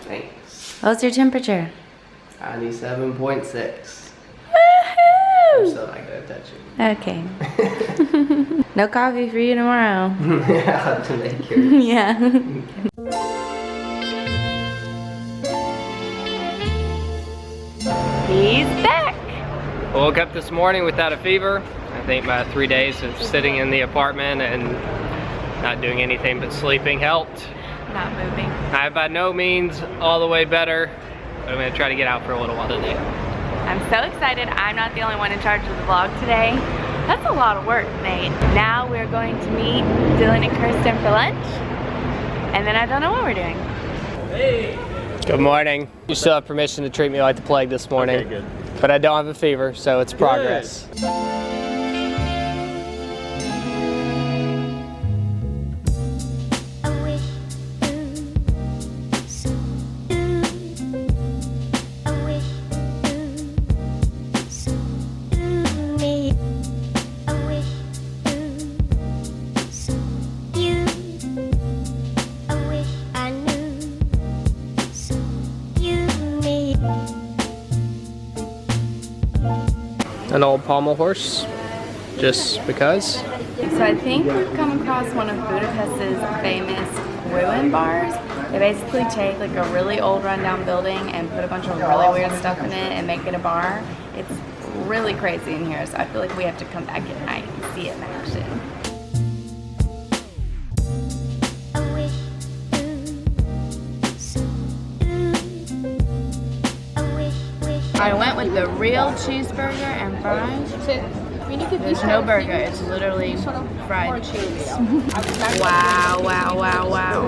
Thanks. What's your temperature? 97.6. Woohoo! I'm still not gonna touch it. Okay. No coffee for you tomorrow. Yeah, I'll have to make yours. Yeah. He's back. Woke up this morning without a fever. I think my 3 days of sitting in the apartment and not doing anything but sleeping helped. Not moving. I'm by no means all the way better, but I'm gonna try to get out for a little while today. I'm so excited. I'm not the only one in charge of the vlog today. That's a lot of work, Nate. Now we're going to meet Dylan and Kirsten for lunch, and then I don't know what we're doing. Hey. Good morning. You still have permission to treat me like the plague this morning. Okay, good. But I don't have a fever, so it's progress. An old pommel horse, just because. So I think we've come across one of Budapest's famous ruin bars. They basically take like a really old rundown building and put a bunch of really weird stuff in it and make it a bar. It's really crazy in here, so I feel like we have to come back at night and see it in action. I went with the real cheeseburger and fries. There's no burger, it's literally fried cheese. Wow, wow, wow, wow.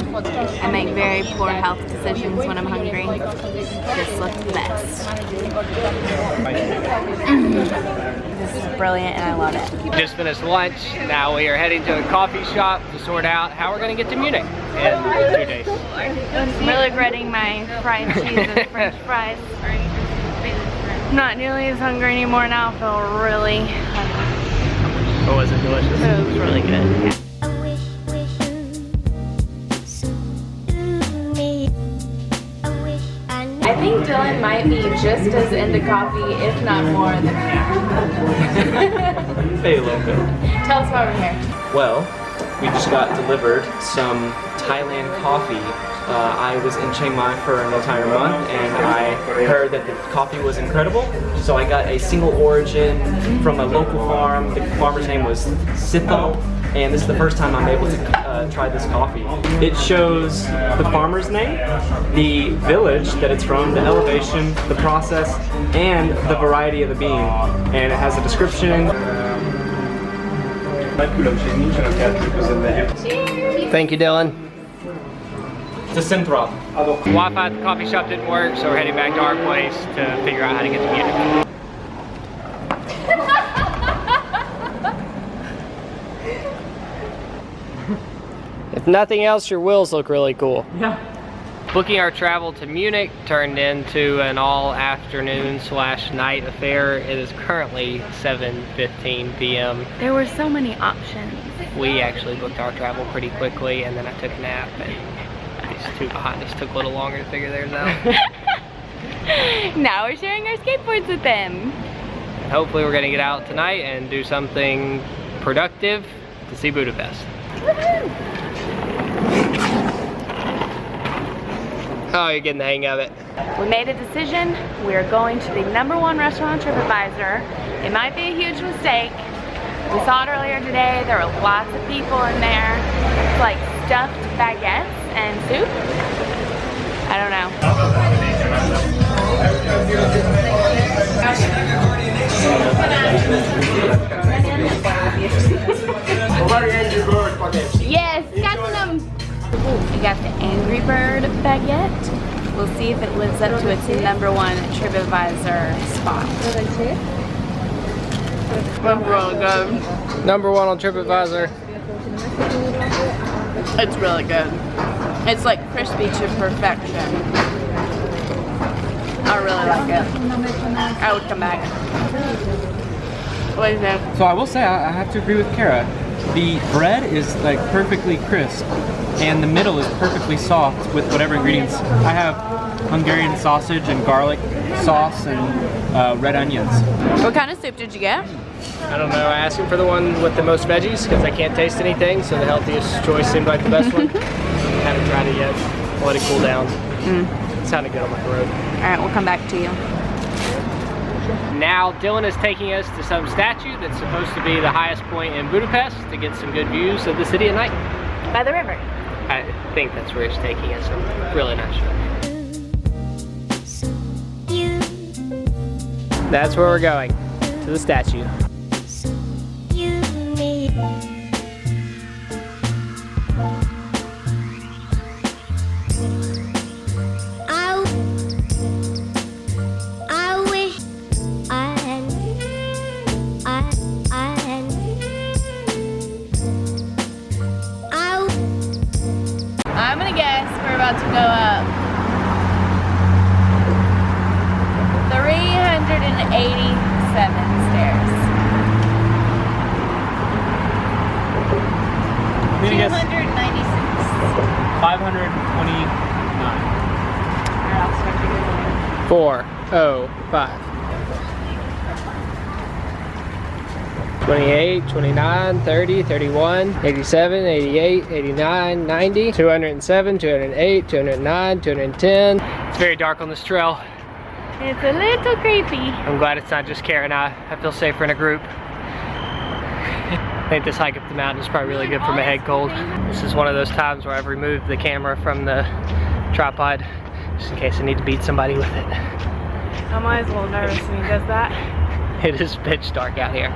I make very poor health decisions when I'm hungry. This looks the best. This is brilliant and I love it. Just finished lunch. Now we are heading to a coffee shop to sort out how we're going to get to Munich in 2 days. I'm really regretting my fried cheese and French fries. I'm not nearly as hungry anymore now. I feel really hungry. Oh, was it delicious? It was really good. I think Dylan might be just as into coffee, if not more, than me. Maybe a little bit. Tell us why we're here. Well, we just got delivered some Thailand coffee. I was in Chiang Mai for an entire month and I heard that the coffee was incredible. So I got a single origin from a local farm. The farmer's name was Sitho, and this is the first time I'm able to try this coffee. It shows the farmer's name, the village that it's from, the elevation, the process, and the variety of the bean. And it has a description. Thank you, Dylan. It's a Synthrob. Wi-Fi at the coffee shop didn't work, so we're heading back to our place to figure out how to get to Munich. If nothing else, your wheels look really cool. Yeah. Booking our travel to Munich turned into an all-afternoon / night affair. It is currently 7:15 p.m. There were so many options. We actually booked our travel pretty quickly, and then I took a nap, and these two behind us took a little longer to figure theirs out. Now we're sharing our skateboards with them. Hopefully we're gonna get out tonight and do something productive to see Budapest. Oh, you're getting the hang of it. We made a decision. We're going to the #1 restaurant on TripAdvisor. It might be a huge mistake. We saw it earlier today. There were lots of people in there. It's like stuffed baguettes and soup. I don't know. Yes, got them. We got the Angry Bird baguette. We'll see if it lives up to its #1 TripAdvisor spot. That's really good. #1 on TripAdvisor. It's really good. It's like crispy to perfection. I really like it. I would come back. What do you think? So I will say, I have to agree with Kara. The bread is like perfectly crisp, and the middle is perfectly soft with whatever ingredients. I have Hungarian sausage and garlic sauce and red onions. What kind of soup did you get? I don't know, I asked him for the one with the most veggies because I can't taste anything, so the healthiest choice seemed like the best one. Haven't tried it yet. I'll let it cool down. It sounded good on my throat. Alright, we'll come back to you. Now Dylan is taking us to some statue that's supposed to be the highest point in Budapest to get some good views of the city at night. By the river. I think that's where he's taking us. I'm really not sure. That's where we're going, to the statue. I'm gonna guess we're about to go up 387 stairs. 296. 529. 405. 28, 29, 30, 31, 87, 88, 89, 90, 207, 208, 209, 210. It's very dark on this trail. It's a little creepy. I'm glad it's not just Kara and I feel safer in a group. I think this hike up the mountain is probably really good for my head cold. This is one of those times where I've removed the camera from the tripod just in case I need to beat somebody with it. I'm always a little nervous when he does that. It is pitch dark out here.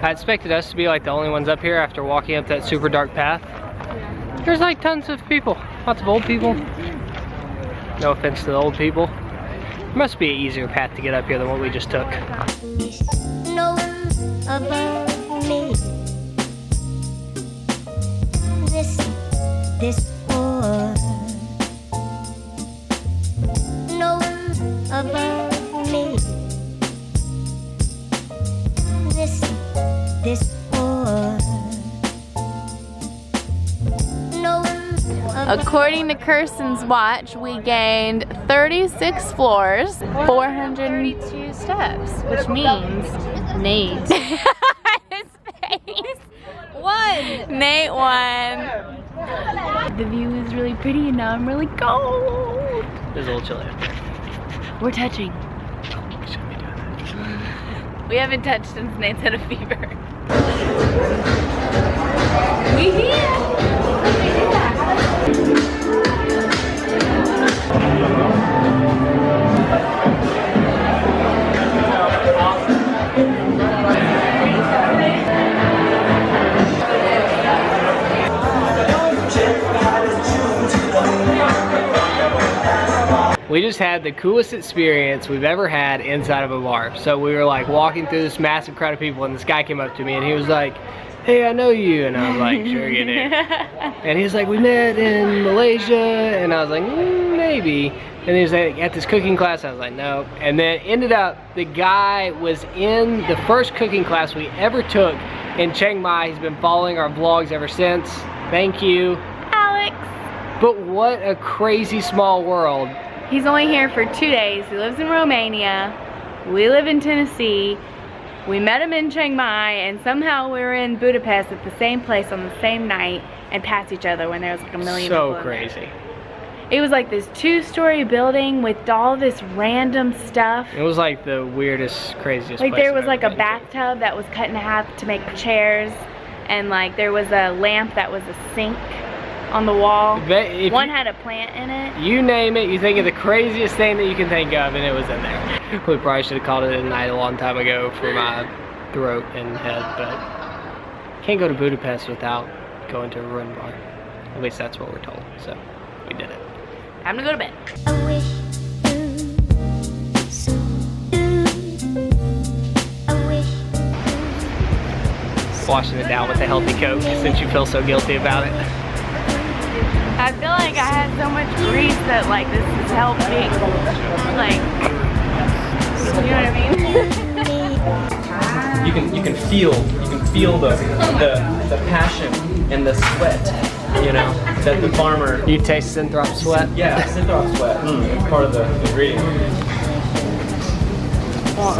I expected us to be like the only ones up here after walking up that super dark path. There's like tons of people, lots of old people. No offense to the old people. There must be an easier path to get up here than what we just took. No one above me. This war. No one above me. This war. No one above. According to Kirsten's watch, we gained 36 floors, 432 steps, which means Nate. His face. Nate won. The view is really pretty and now I'm really cold. It's a little chilly up there. We're touching. We shouldn't be doing that. We haven't touched since Nate's had a fever. We here. We just had the coolest experience we've ever had inside of a bar. So we were like walking through this massive crowd of people and this guy came up to me and he was like, "Hey, I know you." And I was like, "Sure you do." And he was like, "We met in Malaysia." And I was like, "Maybe." And he was like, "At this cooking class." I was like, "No." And then ended up, the guy was in the first cooking class we ever took in Chiang Mai. He's been following our vlogs ever since. Thank you, Alex. But what a crazy small world. He's only here for 2 days. He lives in Romania. We live in Tennessee. We met him in Chiang Mai and somehow we were in Budapest at the same place on the same night and passed each other when there was like a million people. So crazy. It was like this 2-story building with all this random stuff. It was like the weirdest, craziest Like place there I've was like a ever been to. bathtub that was cut in half to make chairs, and like there was a lamp that was a sink on the wall. If One you- had a plant in it. You name it, you think of the craziest thing that you can think of, and it was in there. We probably should have called it a night a long time ago for my throat and head, but can't go to Budapest without going to a ruin bar. At least that's what we're told, so we did it. Time to go to bed. I wish I wish Washing it down with a healthy Coke since you feel so guilty about it. I feel like I had so much grease that like this has helped me. Like, you know what I mean? You can feel the passion and the sweat, you know, that the farmer. You taste Synthrop sweat? Yeah, Synthrop sweat. It's part of the ingredient. Well,